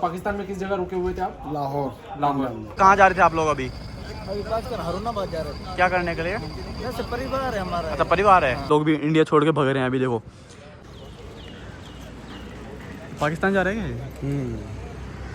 पाकिस्तान में किस जगह रुके हुए थे आप? लाहौर। कहाँ जा रहे थे आप लोग अभी? अभी खासकर हारूनाबाद जा रहे थे। क्या करने के लिए? जैसे परिवार है हमारा। अच्छा परिवार है। लोग भी इंडिया छोड़ के भग रहे हैं अभी देखो। पाकिस्तान जा रहे हैं।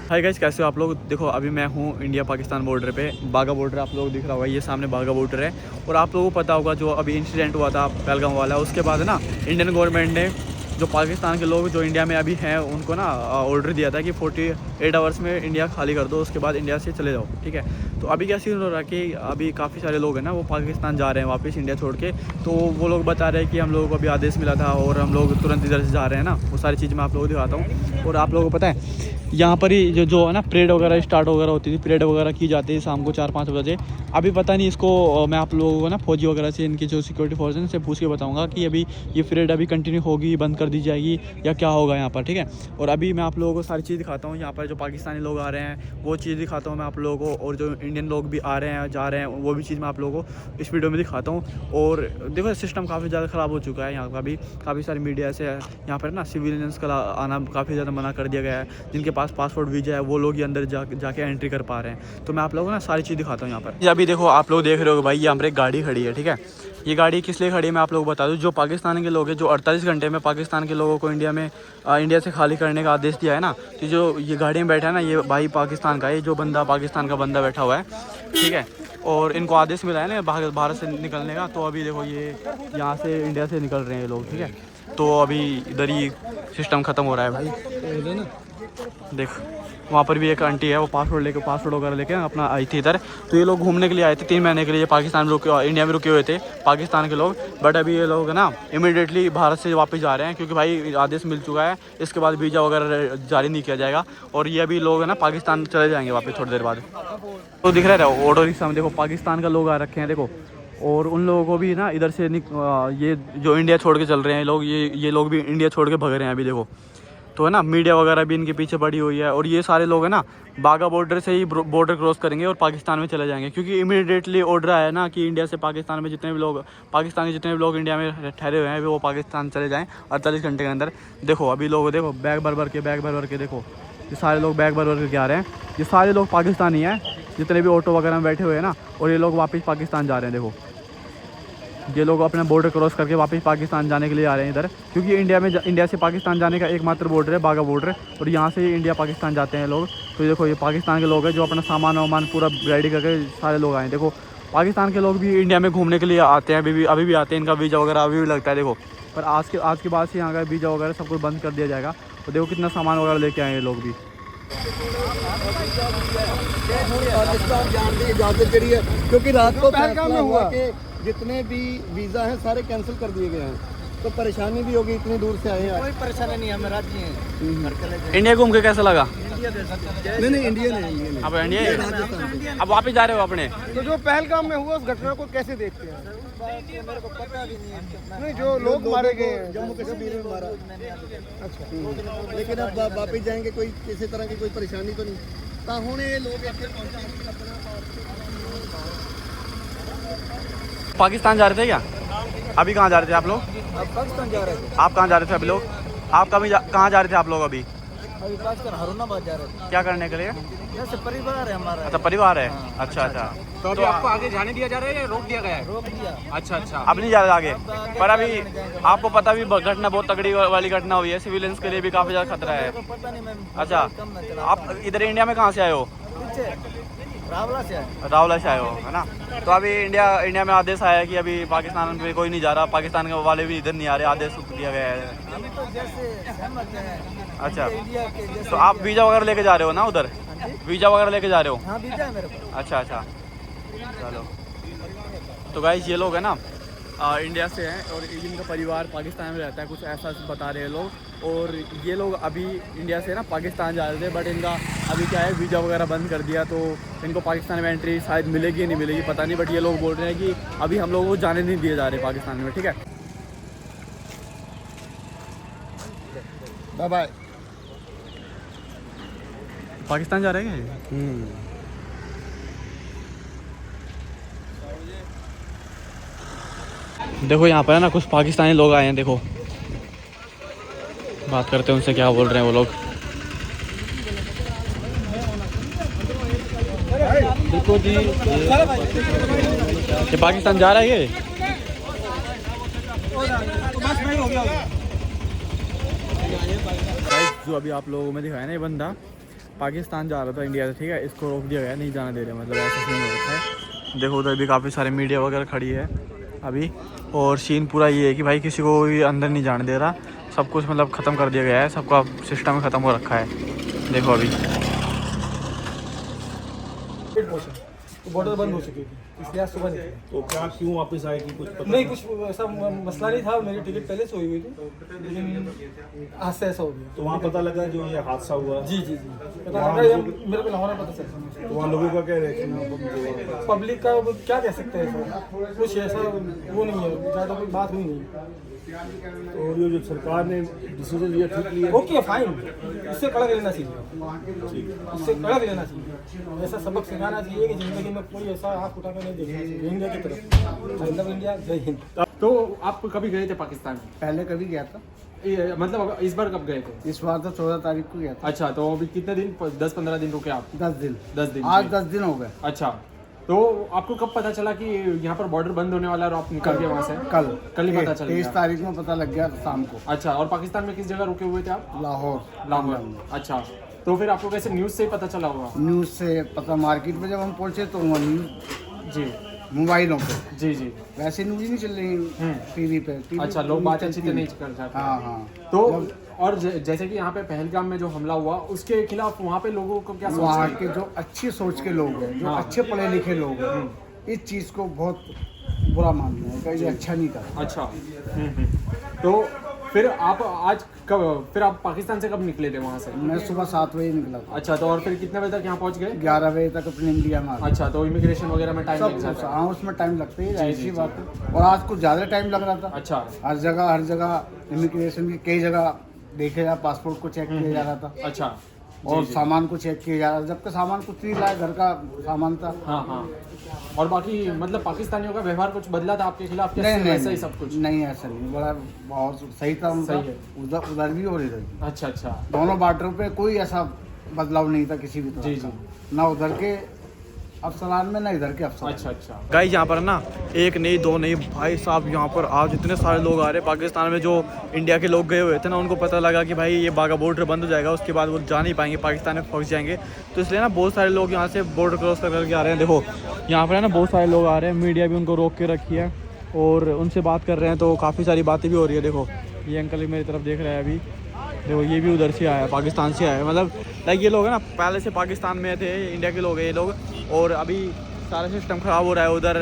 हाय गाइस, कैसे हो आप लोग? देखो अभी मैं हूँ इंडिया पाकिस्तान बॉर्डर पे, बागा बॉर्डर आप लोग दिख रहा होगा, ये सामने बागा बॉर्डर है। और आप लोगों को पता होगा जो अभी इंसिडेंट हुआ था पहलगाम वाला, उसके बाद ना इंडियन गवर्नमेंट ने जो पाकिस्तान के लोग जो इंडिया में अभी हैं उनको ना ऑर्डर दिया था कि 48 आवर्स में इंडिया खाली कर दो, उसके बाद इंडिया से चले जाओ, ठीक है। तो अभी क्या सीन हो रहा है कि अभी काफ़ी सारे लोग हैं ना वो पाकिस्तान जा रहे हैं वापस इंडिया छोड़ के। तो वो लोग बता रहे हैं कि हम लोगों को अभी आदेश मिला था और हम लोग तुरंत इधर से जा रहे हैं ना। वो सारी चीज़ मैं आप लोगों को दिखाता हूँ। और आप लोगों को पता है यहाँ पर ही जो है ना परेड वगैरह स्टार्ट वगैरह होती थी, परेड वगैरह की जाती है शाम को 4-5 बजे। अभी पता नहीं इसको मैं आप लोगों को ना फौजी वगैरह से, इनकी जो सिक्योरिटी फोर्स है से पूछ के बताऊंगा कि अभी ये परेड अभी कंटिन्यू होगी, बंद कर दी जाएगी या क्या होगा यहाँ पर, ठीक है। और अभी मैं आप लोगों को सारी चीज़ दिखाता हूँ। यहाँ पर जो पाकिस्तानी लोग आ रहे हैं वो चीज़ दिखाता हूँ मैं आप लोगों को, और जो इंडियन लोग भी आ रहे हैं जा रहे हैं वो भी चीज़ मैं आप लोगों को इस वीडियो में दिखाता हूँ। और देखो सिस्टम काफ़ी ज़्यादा ख़राब हो चुका है यहाँ का भी। काफ़ी सारी मीडिया से यहाँ पर ना सिविलियंस का आना काफ़ी ज़्यादा मना कर दिया गया है। जिनके पास पासपोर्ट वीजा है वो लोग ही अंदर जाके एंट्री कर पा रहे हैं। तो मैं आप लोगों को ना सारी चीज़ दिखाता हूँ यहाँ पर। अभी देखो आप लोग देख रहे हो भाई, यहाँ पर एक गाड़ी खड़ी है, ठीक है। ये गाड़ी किस लिए खड़ी है मैं आप लोगों को बता दूँ। जो पाकिस्तान के लोग हैं, जो 48 घंटे में पाकिस्तान के लोगों को इंडिया से खाली करने का आदेश दिया है ना, तो जो ये गाड़ी में बैठा है ना ये भाई पाकिस्तान का है, जो बंदा पाकिस्तान का बंदा बैठा हुआ है, ठीक है। और इनको आदेश मिला है ना भारत से निकलने का। तो अभी देखो ये यहाँ से इंडिया से निकल रहे हैं ये लोग, ठीक है। तो अभी इधर ही सिस्टम ख़त्म हो रहा है भाई। देख वहाँ पर भी एक आंटी है, वो पासपोर्ट वगैरह लेके अपना आई थी इधर। तो ये लोग घूमने के लिए आए थे 3 महीने के लिए, पाकिस्तान में इंडिया में रुके हुए थे पाकिस्तान के लोग। बट अभी ये लोग ना इमीडिएटली भारत से वापस जा रहे हैं क्योंकि भाई आदेश मिल चुका है। इसके बाद वीज़ा वगैरह जारी नहीं किया जाएगा और ये अभी लोग है ना पाकिस्तान चले जाएंगे वापस थोड़ी देर बाद। तो दिख रहा है ऑटो रिक्शा में देखो पाकिस्तान का लोग आ रखे हैं देखो। और उन लोगों को भी ना इधर से ये जो इंडिया छोड़ के चल रहे हैं लोग, ये लोग भी इंडिया छोड़ के भग रहे हैं अभी देखो। तो है ना मीडिया वगैरह भी इनके पीछे पड़ी हुई है। और ये सारे लोग हैं ना बागा बॉर्डर से ही बॉर्डर क्रॉस करेंगे और पाकिस्तान में चले जाएंगे क्योंकि इमीडिएटली ऑर्डर आया है ना कि इंडिया से पाकिस्तान में पाकिस्तान के जितने भी लोग इंडिया में ठहरे हुए हैं वो पाकिस्तान चले जाएँ 48 घंटे के अंदर। देखो अभी लोग देखो बैग भर के देखो ये सारे लोग बैग भर के आ रहे हैं। ये सारे लोग पाकिस्तानी हैं जितने भी ऑटो वगैरह में बैठे हुए हैं ना। और ये लोग वापस पाकिस्तान जा रहे हैं देखो। ये लोग अपने बॉर्डर क्रॉस करके वापस पाकिस्तान जाने के लिए आ रहे हैं इधर, क्योंकि इंडिया से पाकिस्तान जाने का एकमात्र बॉर्डर है बागा बॉर्डर। और यहाँ से ही इंडिया पाकिस्तान जाते हैं लोग। तो ये देखो ये पाकिस्तान के लोग हैं जो अपना सामान वामान पूरा रेडी करके सारे लोग आए। देखो पाकिस्तान के लोग भी इंडिया में घूमने के लिए आते हैं, अभी भी आते हैं। इनका वीज़ा वगैरह अभी भी लगता है देखो। पर आज के बाद से यहाँ का वीज़ा वगैरह सब कुछ बंद कर दिया जाएगा। और देखो कितना सामान वगैरह लेके आए हैं लोग भी। पाकिस्तान जाने की इजाजत करी है क्योंकि रात को पहलगाम हुआ कि जितने भी वीज़ा हैं सारे कैंसिल कर दिए गए हैं। तो परेशानी भी होगी, इतनी दूर से आए हैं। कोई परेशानी नहीं, हमें राजी हैं। इंडिया घूम के कैसा लगा? नहीं इंडिया नहीं। अब इंडिया अब वापस जा रहे हो अपने? तो जो पहलगाम में हुआ उस घटना को कैसे देखते हैं? मेरे को पता भी नहीं। नहीं जो लोग मारे गए हैं जम्मू कश्मीर में मारा। अच्छा लेकिन अब वापस जाएंगे, कोई किसी तरह की कोई परेशानी तो नहीं। ये लोग पाकिस्तान जा रहे थे क्या? अभी कहाँ जा रहे थे आप लोग? अब पाकिस्तान जा रहे थे। आप कहाँ जा रहे थे अभी लोग? आप कहाँ जा रहे थे आप लोग अभी? अभी खासकर हारूनाबाद जा रहे थे। क्या करने के लिए? जैसे परिवार है हमारा। अच्छा परिवार है। हाँ। अच्छा। तो अभी आपको आगे जाने दिया जा रहा है या रोक दिया गया है? रोक दिया। अच्छा। अब नहीं जा रहे आगे। पर अभी आपको पता भी घटना बहुत तगड़ी वाली घटना हुई है, सिविलियंस के लिए भी काफ़ी ज़्यादा खतरा है। पता नहीं मैं। अच्छा आप इधर इंडिया में कहाँ से आए हो? रावला से आए हो है ना। तो अभी इंडिया में आदेश आया है कि अभी पाकिस्तान में कोई नहीं जा रहा, पाकिस्तान के वाले भी इधर नहीं आ रहे, आदेश दिया गया है। हम तो जैसे सहमत हैं। अच्छा इंडिया के जैसे। तो आप वीज़ा वगैरह लेके जा रहे हो ना उधर? वीज़ा वगैरह लेके जा रहे हो? हाँ वीज़ा है मेरे पास। अच्छा चलो। तो गाइस ये लोग है ना इंडिया से हैं और इनका परिवार पाकिस्तान में रहता है, कुछ ऐसा बता रहे हैं लोग। और ये लोग अभी इंडिया से ना पाकिस्तान जा रहे थे, बट इनका अभी क्या है वीज़ा वगैरह बंद कर दिया। तो इनको पाकिस्तान में एंट्री शायद मिलेगी या नहीं मिलेगी पता नहीं। बट ये लोग बोल रहे हैं कि अभी हम लोगों को जाने नहीं दिए जा रहे पाकिस्तान में, ठीक है। Bye bye. पाकिस्तान जा रहे हैं। देखो यहाँ पर है ना कुछ पाकिस्तानी लोग आए हैं, देखो बात करते हैं उनसे क्या बोल रहे हैं वो लोग। देखो जी, ये पाकिस्तान जा रहा है ये? Guys, जो अभी आप लोगों में दिखाया ना, ये बंदा पाकिस्तान जा रहा था इंडिया से, ठीक है, इसको रोक दिया गया, नहीं जाने दे रहे, मतलब ऐसा सीन हो रखा है। देखो उधर भी काफ़ी सारे मीडिया वगैरह खड़ी है अभी, और सीन पूरा ये है कि भाई किसी को भी अंदर नहीं जाने दे रहा, सब कुछ मतलब ख़त्म कर दिया गया है, सबका सिस्टम ख़त्म हो रखा है। देखो अभी बॉर्डर बंद हो चुकी थी, इसलिए आज सुबह निकले। तो क्या क्यों वापस आए कि कुछ पता नहीं, कुछ ऐसा मसला नहीं था, मेरी टिकट पहले से हुई हुई थी, लेकिन आज से ऐसा हो गया। तो वहाँ पता लगा जो ये हादसा हुआ? जी जी जी, पता लगा, ये मेरे को लाहौर में पता चला। तो वहाँ लोगों का क्या रिएक्शन? पब्लिक का वो क्या कह सकते हैं सर, कुछ ऐसा वो नहीं है, ज़्यादा कोई बात हुई नहीं। तो ये जो सरकार ने डिसीजन लिया ठीक लिया? ओके फाइन, इससे कड़क लेना चाहिए, इससे कड़क लेना चाहिए। ऐसा सबक सिखाना चाहिए कि जिंदगी में कोई ऐसा आँख उठा कर नहीं देखना चाहिए इंडिया की तरफ। आई लव इंडिया, जय हिंद। तो आप कभी गए थे पाकिस्तान? पहले कभी गया था, मतलब इस बार कब गए थे? इस बार तो 14 तारीख को गया था। अच्छा, तो अभी कितने दिन, 10-15 दिन रुके आप? 10 दिन। 10 दिन। आज 10 दिन हो गए। अच्छा, तो आपको कब पता चला कि यहाँ पर बॉर्डर बंद होने वाला है और आप निकल गए वहाँ से? कल ही पता चल गया? 23 तारीख में पता लग गया शाम को। अच्छा, और पाकिस्तान में किस जगह रुके हुए थे आप? लाहौर। अच्छा, तो फिर आपको कैसे न्यूज़ से ही पता चला होगा? न्यूज़ से पता, मार्केट में जब हम पहुंचे तो वहाँ न्यूज़ जी मोबाइलों पे, जी जी। वैसे न्यूज़ नहीं चल रही टीवी पे। अच्छा, लोग बात अच्छी से नहीं कर जाते। हाँ हाँ। तो और जैसे कि यहाँ पे पहलगाम में जो हमला हुआ, उसके खिलाफ वहाँ पे लोगों को क्या वहाँ सोच के जो अच्छी सोच के लोग हैं, जो हाँ। अच्छे पढ़े लिखे लोग हैं, इस चीज़ को बहुत बुरा मानते हैं कि ये अच्छा नहीं था। अच्छा। तो फिर आप आज कब, फिर आप पाकिस्तान से कब निकले थे वहाँ से? मैं सुबह 7 बजे निकला था। अच्छा, तो और फिर कितने बजे तक यहाँ पहुँच गए? 11 बजे तक अपने इंडिया में आ गए। अच्छा, तो इमिग्रेशन वगैरह में टाइम लग सब जाता है? हाँ, उसमें टाइम लगता ही है, जी, ऐसी जी। बात है। और आज कुछ ज़्यादा टाइम लग रहा था। अच्छा। हर जगह इमिग्रेशन की कई जगह देखे जा, पासपोर्ट को चेक किया जा रहा था, अच्छा। और सामान को चेक किया जा रहा था, जबकि सामान कुछ नहीं लाया, घर का सामान था। हाँ हाँ। और बाकी मतलब पाकिस्तानियों का व्यवहार कुछ बदला था आपके खिलाफ? नहीं नहीं वैसा ही सब कुछ? नहीं, ऐसा नहीं, बड़ा बहुत सही था उनका। सही है। उधर भी और इधर भी, अच्छा अच्छा। दोनों बॉर्डर पे कोई ऐसा बदलाव नहीं था किसी भी तरह जी का। जी। ना उधर के अफसरान में, ना इधर के अफसर। अच्छा अच्छा। गाइस, यहाँ पर ना एक नहीं दो नहीं भाई साहब, यहाँ पर आज इतने सारे लोग आ रहे हैं। पाकिस्तान में जो इंडिया के लोग गए हुए थे ना, उनको पता लगा कि भाई ये बागा बॉर्डर बंद हो जाएगा, उसके बाद वो जा नहीं पाएंगे, पाकिस्तान में फंस जाएंगे। तो इसलिए ना बहुत सारे लोग यहाँ से बॉर्डर क्रॉस करके आ रहे हैं। देखो यहाँ पर है ना, बहुत सारे लोग आ रहे हैं, मीडिया भी उनको रोक के रखी है और उनसे बात कर रहे हैं, तो काफ़ी सारी बातें भी हो रही है। देखो ये अंकल मेरी तरफ देख रहा है अभी, देखो ये भी उधर से आया है, पाकिस्तान से आया है। मतलब लाइक ये लोग है ना पहले से पाकिस्तान में थे, इंडिया के लोग हैं ये लोग, और अभी सारा सिस्टम ख़राब हो रहा है उधर,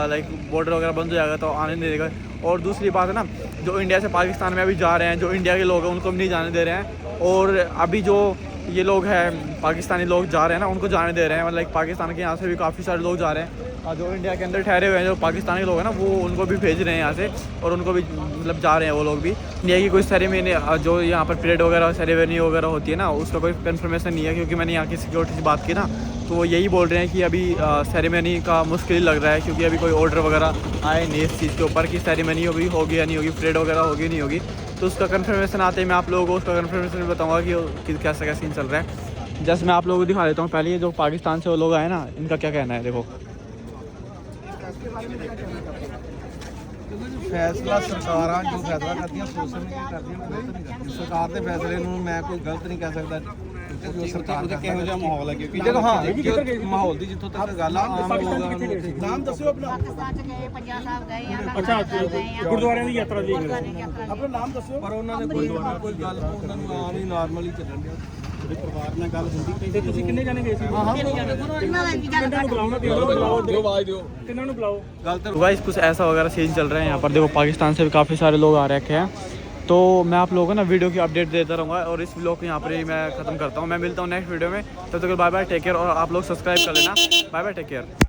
लाइक बॉर्डर वगैरह बंद हो जाएगा तो आने नहीं देगा। और दूसरी बात है ना, जो इंडिया से पाकिस्तान में अभी जा रहे हैं, जो इंडिया के लोग हैं उनको भी नहीं जाने दे रहे हैं, और अभी जो ये लोग हैं पाकिस्तानी लोग जा रहे हैं ना, उनको जाने दे रहे हैं। मतलब पाकिस्तान के यहाँ से भी काफ़ी सारे लोग जा रहे हैं, और जो इंडिया के अंदर ठहरे हुए हैं जो पाकिस्तानी लोग हैं ना, वो उनको भी भेज रहे हैं यहाँ से, और उनको भी मतलब जा रहे हैं वो लोग भी। इंडिया की कोई सेरेमनी, जो यहाँ पर परेड वगैरह सेरेमनी वगैरह होती है ना, उसका कोई कन्फर्मेशन नहीं है, क्योंकि मैंने यहाँ की सिक्योरिटी से बात की ना, तो वो यही बोल रहे हैं कि अभी सेरेमनी का मुश्किल लग रहा है, क्योंकि अभी कोई ऑर्डर वगैरह आए नहीं इस चीज़ के ऊपर कि सेरेमनी होगी या नहीं होगी, परेड वगैरह होगी नहीं होगी। तो उसका कन्फर्मेशन आते ही मैं आप लोगों को उसका कन्फर्मेशन भी बताऊँगा कि कैसा क्या सीन चल रहा है। जैसे मैं आप लोगों को दिखा देता हूँ। पहले ये जो पाकिस्तान से वो लोग आए ना, इनका क्या कहना है, देखो। फैसला सरकारां जो फैसला करदियां सोच समझ के करदियां, गलत नहीं करदियां। सरकार ਦੇ ਫੈਸਲੇ ਨੂੰ ਮੈਂ ਕੋਈ ਗਲਤ ਨਹੀਂ ਕਹਿ ਸਕਦਾ, ਕਿਉਂਕਿ ਜੋ ਸਰਕਾਰ ਦਾ ਕਿਹੋ ਜਿਹਾ ਮਾਹੌਲ ਹੈ, ਕਿਉਂਕਿ ਜਦੋਂ ਹਾਂ ਮਾਹੌਲ ਦੀ ਜਿੱਥੋਂ ਤੱਕ ਗੱਲ ਆ, ਆਮ ਲੋਕਾਂ ਨੂੰ ਨਾਮ ਦੱਸਿਓ ਆਪਣਾ। ਪਾਕਿਸਤਾਨ ਚ ਗਏ, ਪੰਜਾਬ ਸਾਹਿਬ ਗਏ ਆ, ਅੱਛਾ ਗੁਰਦੁਆਰਿਆਂ ਦੀ ਯਾਤਰਾ ਲਈ ਗਏ। ਆਪਣਾ ਨਾਮ ਦੱਸਿਓ। ਪਰ ਉਹਨਾਂ ਨੇ ਕੋਈ ਗੱਲ ਉਹਨਾਂ ਨੂੰ ਆਮ ਹੀ ਨਾਰਮਲ ਹੀ ਚੱਲਣ ਦਿਆ। ਉਹਦੇ ਪਰਿਵਾਰ ਨਾਲ ਗੱਲ ਹੁੰਦੀ ਪਈ। ਤੇ ਤੁਸੀਂ ਕਿੰਨੇ ਜਾਣੇ ਗਏ ਸੀ? ਇਹਨਾਂ ਦਾ ਕੀ ਗੱਲ ਕਰ ਬੁਲਾਓ, ਦਿਓ ਆਵਾਜ਼ ਦਿਓ, ਕਿੰਨਾਂ ਨੂੰ ਬੁਲਾਓ। ਗੱਲ ਤੇ तो गाइस कुछ ऐसा वगैरह सीन चल रहा है यहाँ पर। देखो पाकिस्तान से भी काफ़ी सारे लोग आ रखे हैं, तो मैं आप लोगों को ना वीडियो की अपडेट देता रहूँगा, और इस व्लॉग को यहाँ पर ही मैं ख़त्म करता हूँ। मैं मिलता हूँ नेक्स्ट वीडियो में, तब तक बाय बाय, टेक केयर, और आप लोग सब्सक्राइब कर लेना। Bye bye, take care.